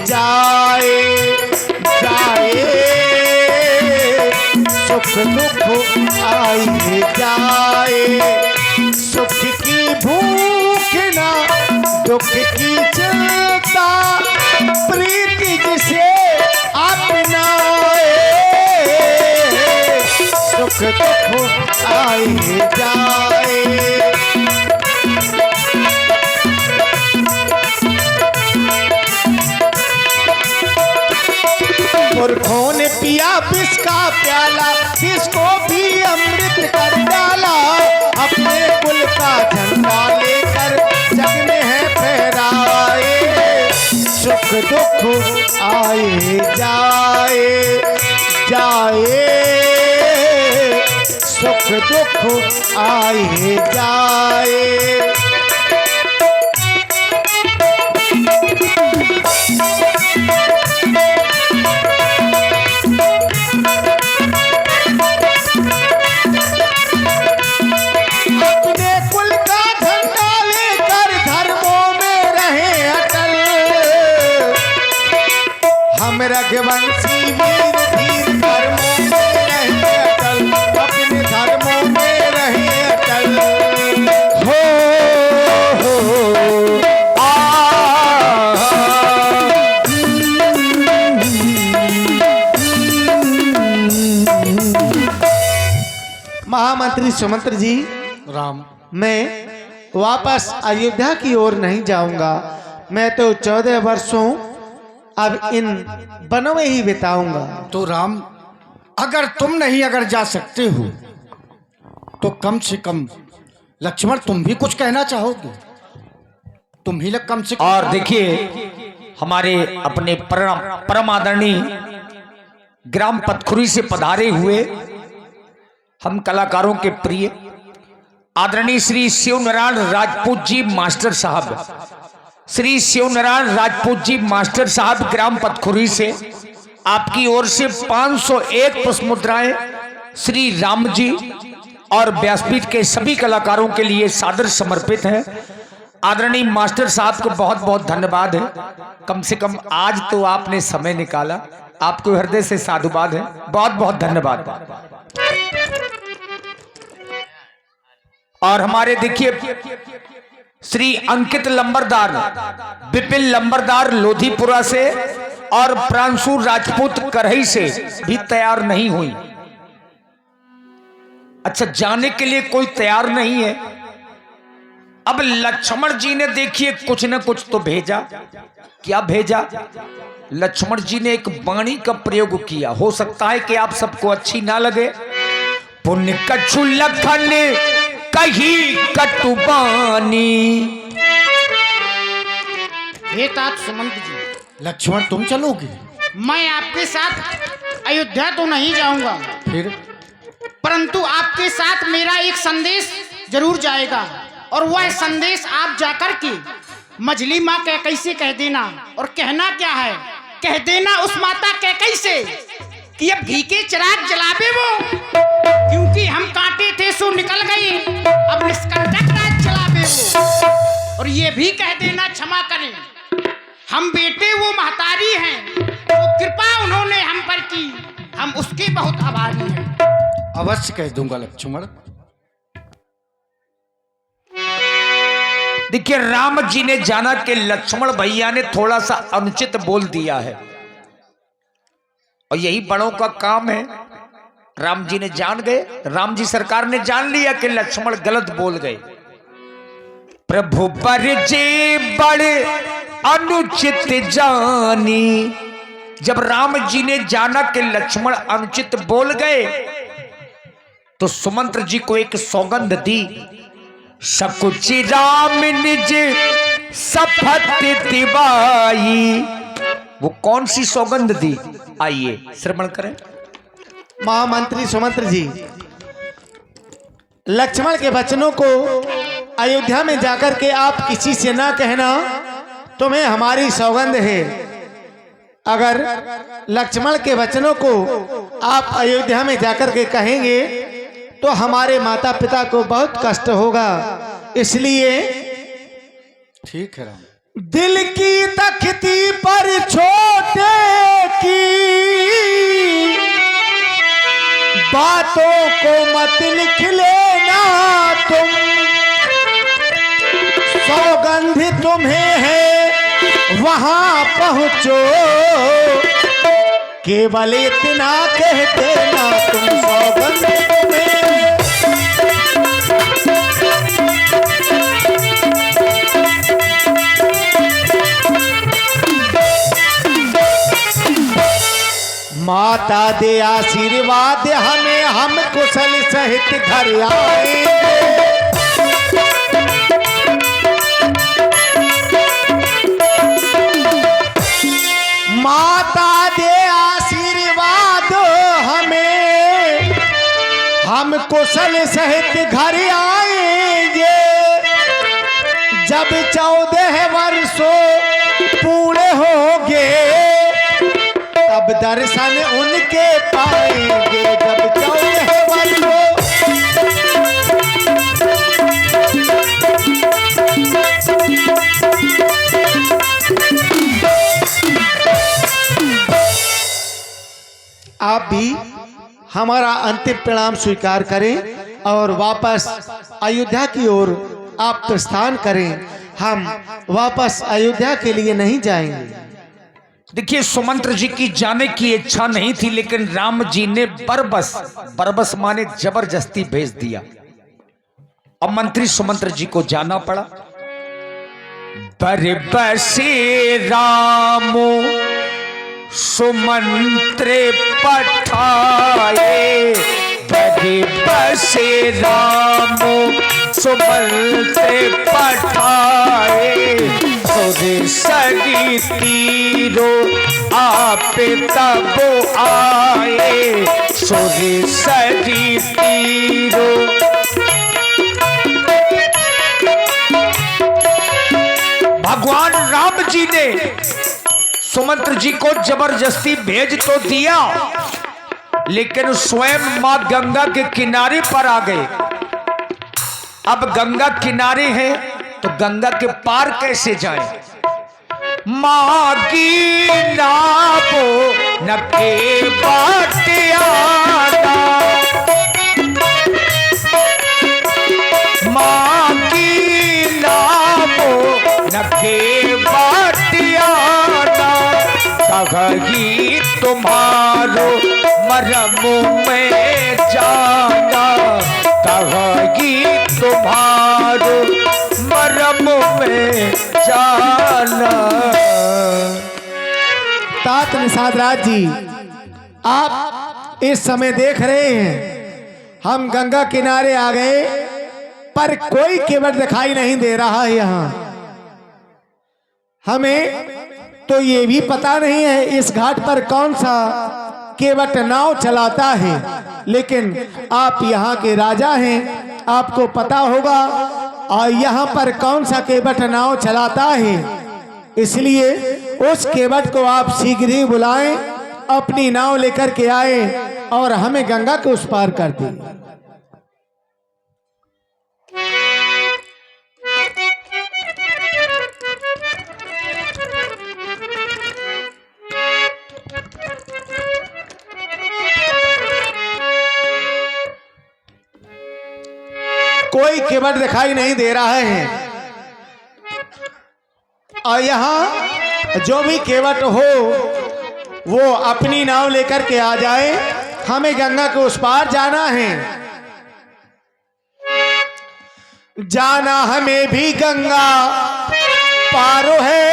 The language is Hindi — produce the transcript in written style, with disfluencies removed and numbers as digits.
जाए जाए, सुख दुख आए जाए, सुख की भूख ना दुख की चिंता, प्रीति जिसे अपनाए, सुख दुख आए जाए। मूर्खों ने पिया विष का प्याला, जिसको भी अमृत कर डाला, अपने कुल का झंडा लेकर जग में है फहराए, सुख दुख आए जाए जाए, सुख दुख आए जाए। रघुवंशी वीर धीर धर्मों में रहे अटल, अपने धर्मों में रहे अटल। हो महामंत्री सुमंत्र जी, राम, मैं वापस अयोध्या की ओर नहीं जाऊंगा। मैं तो 14 वर्षों अब इन वनों में ही बिताऊंगा। तो राम, अगर तुम नहीं अगर जा सकते हो तो कम से कम लक्ष्मण तुम भी कुछ कहना चाहोगे? तुम ही कम से कम। और देखिए, हमारे अपने परम आदरणीय ग्राम पतखुरी से पधारे हुए हम कलाकारों के प्रिय आदरणीय श्री शिवनारायण राजपूत जी मास्टर साहब, श्री शिवनारायण राजपूत जी मास्टर साहब ग्राम पतखुरी से आपकी ओर से 501 पुष्प मुद्राएं श्री राम जी और व्यासपीठ के सभी कलाकारों के लिए सादर समर्पित है। आदरणीय मास्टर साहब को बहुत बहुत धन्यवाद है। कम से कम आज तो आपने समय निकाला, आपको हृदय से साधुवाद है, बहुत बहुत धन्यवाद। और हमारे देखिए श्री अंकित लंबरदार, विपिन लंबरदार लोधीपुरा से और प्रांशु राजपूत करही से भी तैयार नहीं हुई। अच्छा, जाने के लिए कोई तैयार नहीं है। अब लक्ष्मण जी ने देखिए कुछ न कुछ तो भेजा। क्या भेजा? लक्ष्मण जी ने एक वाणी का प्रयोग किया। हो सकता है कि आप सबको अच्छी ना लगे। पुण्य कछु लखन कही कटुबानी। हे तात सुमंत जी, लक्ष्मण तुम चलोगे? मैं आपके साथ अयोध्या तो नहीं जाऊंगा, फिर? परंतु आपके साथ मेरा एक संदेश जरूर जाएगा, और वह संदेश आप जाकर के मझली माँ कैकई से कह देना। और कहना क्या है? कह देना उस माता कैकई से कि अब घी के चिराग जलावे वो, क्योंकि हम कांटे थे सो निकल गई, अब निष्कंटक राज चलावे वो। और ये भी कह देना क्षमा करें, हम बेटे वो महतारी हैं, वो कृपा उन्होंने हम पर की, हम उसके बहुत आभारी हैं। अवश्य कह दूंगा लक्ष्मण। देखिए, राम जी ने जाना कि लक्ष्मण भैया ने थोड़ा सा अनुचित बोल दिया है, और यही बड़ों का काम है। राम जी ने जान गए, राम जी सरकार ने जान लिया कि लक्ष्मण गलत बोल गए। प्रभु पर जे बड़े अनुचित जानी। जब राम जी ने जाना कि लक्ष्मण अनुचित बोल गए, तो सुमंत्र जी को एक सौगंध दी। सकुच राम निज सफत दिवाई। वो कौन सी सौगंध दी? आइए श्रवण करें। महामंत्री सुमंत्र जी, लक्ष्मण के वचनों को अयोध्या में जाकर के आप किसी से ना कहना, तुम्हें हमारी सौगंध है। अगर लक्ष्मण के वचनों को आप अयोध्या में जाकर के कहेंगे तो हमारे माता पिता को बहुत कष्ट होगा। इसलिए ठीक है राम। दिल की तख्ती पर छोड़ बातों को मत लिख लेना तुम, सौगंध तुम्हें है वहां पहुंचो, केवल इतना कह देना तुम, सौगंध तुम्हें है। माता दे आशीर्वाद हमें, हम कुशल सहित घर आएंगे। माता दे आशीर्वाद हमें, हम कुशल सहित घर आएंगे। जब 14 वर्षों पूरे होंगे, तब दर्शन उनके पाएंगे। जब 14 वर्षों आप भी हमारा अंतिम प्रणाम स्वीकार करें और वापस अयोध्या की ओर आप प्रस्थान करें। हम वापस अयोध्या के लिए नहीं जाएंगे। देखिए, सुमंत्र जी की जाने की इच्छा नहीं थी, लेकिन राम जी ने बरबस माने जबरदस्ती भेज दिया। अब मंत्री सुमंत्र जी को जाना पड़ा। बरबसे रामो सुमंत्रे पठाए, बरबसे रामो सुमंत्रे पठाए, सुर सगी तीरो आप तब आए, सुर सगी तीरो। भगवान राम जी ने सुमंत्र जी को जबरदस्ती भेज तो दिया, लेकिन स्वयं मां गंगा के किनारे पर आ गए। अब गंगा किनारे है तो गंगा के पार कैसे जाएं? मां की नाबो नके बाटियाना, मां की नाबो नके बाटियाना, कही तुम्हारो मरम में जाना, कही तुम्हारो मरम में जाना। तात निषाद राज जी, आप इस समय देख रहे हैं हम गंगा किनारे आ गए, पर कोई केवट दिखाई नहीं दे रहा है। यहाँ हमें तो ये भी पता नहीं है इस घाट पर कौन सा केवट नाव चलाता है, लेकिन आप यहाँ के राजा हैं, आपको पता होगा और यहाँ पर कौन सा केवट नाव चलाता है। इसलिए उस केवट को आप शीघ्र ही बुलाएं, अपनी नाव लेकर के आए और हमें गंगा के उस पार कर दें। कोई केवट दिखाई नहीं दे रहा है और यहाँ जो भी केवट हो वो अपनी नाव लेकर के आ जाए, हमें गंगा के उस पार जाना है। जाना हमें भी गंगा पारो है,